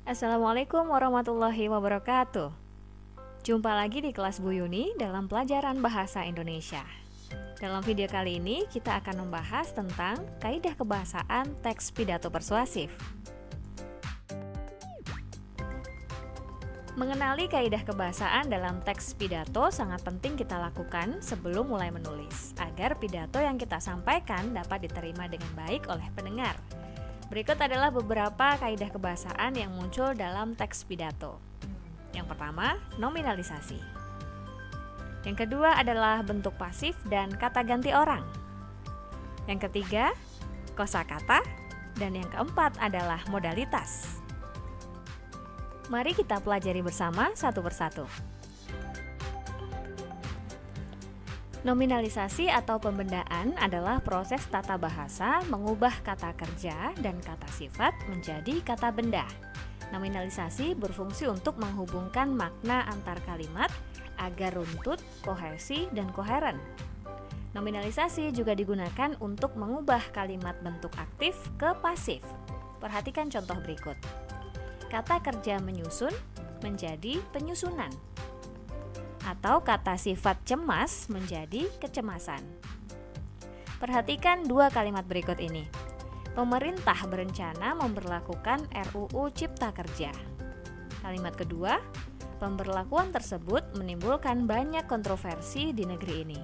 Assalamualaikum warahmatullahi wabarakatuh. Jumpa lagi di kelas Bu Yuni dalam pelajaran Bahasa Indonesia. Dalam video kali ini kita akan membahas tentang kaidah kebahasaan teks pidato persuasif. Mengenali kaidah kebahasaan dalam teks pidato sangat penting kita lakukan sebelum mulai menulis, agar pidato yang kita sampaikan dapat diterima dengan baik oleh pendengar. Berikut adalah beberapa kaidah kebahasaan yang muncul dalam teks pidato. Yang pertama, nominalisasi. Yang kedua adalah bentuk pasif dan kata ganti orang. Yang ketiga, kosakata. Dan yang keempat adalah modalitas. Mari kita pelajari bersama satu persatu. Nominalisasi atau pembendaan adalah proses tata bahasa mengubah kata kerja dan kata sifat menjadi kata benda. Nominalisasi berfungsi untuk menghubungkan makna antar kalimat agar runtut, kohesi, dan koheren. Nominalisasi juga digunakan untuk mengubah kalimat bentuk aktif ke pasif. Perhatikan contoh berikut. Kata kerja menyusun menjadi penyusunan, atau kata sifat cemas menjadi kecemasan. Perhatikan dua kalimat berikut ini. Pemerintah berencana memberlakukan RUU Cipta Kerja. Kalimat kedua, pemberlakuan tersebut menimbulkan banyak kontroversi di negeri ini.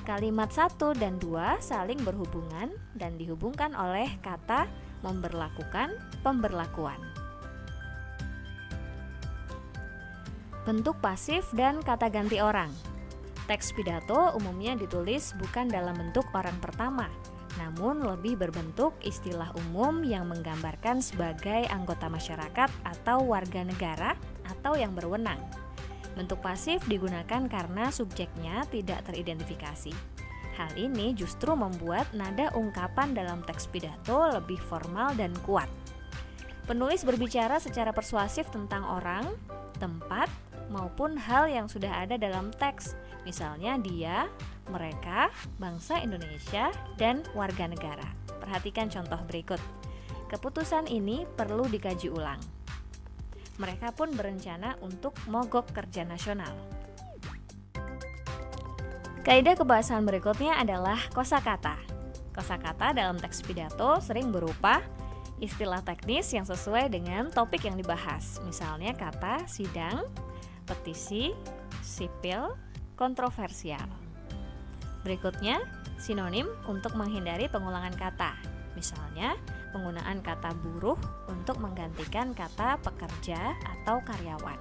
Kalimat 1 dan 2 saling berhubungan dan dihubungkan oleh kata memberlakukan pemberlakuan. Bentuk pasif dan kata ganti orang. Teks pidato umumnya ditulis bukan dalam bentuk orang pertama, namun lebih berbentuk istilah umum yang menggambarkan sebagai anggota masyarakat atau warga negara atau yang berwenang. Bentuk pasif digunakan karena subjeknya tidak teridentifikasi. Hal ini justru membuat nada ungkapan dalam teks pidato lebih formal dan kuat. Penulis berbicara secara persuasif tentang orang, tempat, maupun hal yang sudah ada dalam teks, misalnya dia, mereka, bangsa Indonesia, dan warga negara. Perhatikan contoh berikut. Keputusan ini perlu dikaji ulang. Mereka pun berencana untuk mogok kerja nasional. Kaidah kebahasaan berikutnya adalah kosakata. Kosakata dalam teks pidato sering berupa istilah teknis yang sesuai dengan topik yang dibahas, misalnya kata sidang, petisi, sipil, kontroversial. Berikutnya, sinonim untuk menghindari pengulangan kata. Misalnya, penggunaan kata buruh untuk menggantikan kata pekerja atau karyawan.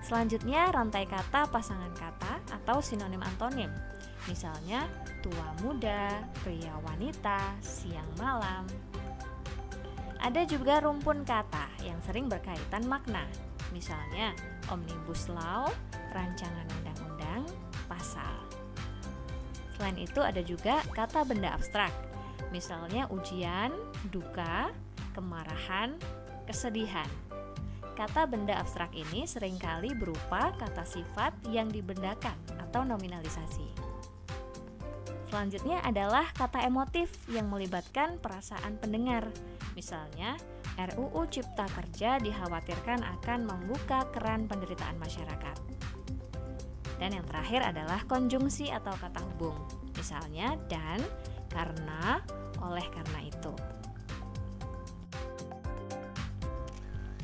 Selanjutnya, rantai kata pasangan kata atau sinonim antonim. Misalnya, tua muda, pria wanita, siang malam. Ada juga rumpun kata yang sering berkaitan makna. Misalnya, omnibus law, rancangan undang-undang, pasal. Selain itu ada juga kata benda abstrak. Misalnya ujian, duka, kemarahan, kesedihan. Kata benda abstrak ini seringkali berupa kata sifat yang dibendakan atau nominalisasi. Selanjutnya adalah kata emotif yang melibatkan perasaan pendengar. Misalnya, RUU Cipta Kerja dikhawatirkan akan membuka keran penderitaan masyarakat. Dan yang terakhir adalah konjungsi atau kata hubung. Misalnya, dan, karena, oleh karena itu.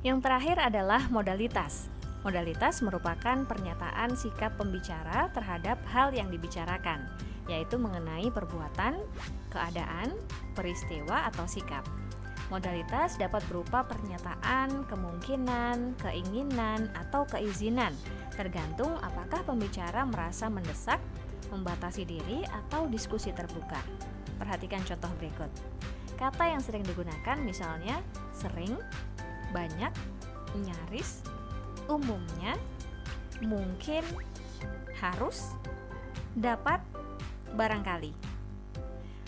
Yang terakhir adalah modalitas. Modalitas merupakan pernyataan sikap pembicara terhadap hal yang dibicarakan, yaitu mengenai perbuatan, keadaan, peristiwa, atau sikap. Modalitas dapat berupa pernyataan, kemungkinan, keinginan, atau keizinan, tergantung apakah pembicara merasa mendesak, membatasi diri, atau diskusi terbuka. Perhatikan contoh berikut. Kata yang sering digunakan misalnya sering, banyak, nyaris, umumnya, mungkin, harus, dapat, barangkali.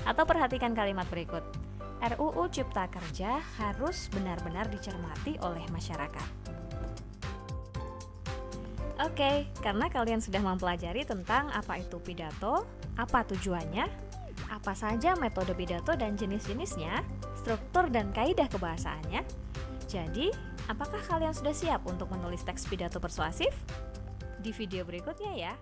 Atau perhatikan kalimat berikut. RUU Cipta Kerja harus benar-benar dicermati oleh masyarakat. Oke, karena kalian sudah mempelajari tentang apa itu pidato, apa tujuannya, apa saja metode pidato dan jenis-jenisnya, struktur dan kaidah kebahasaannya, Jadi, apakah kalian sudah siap untuk menulis teks pidato persuasif? Di video berikutnya ya.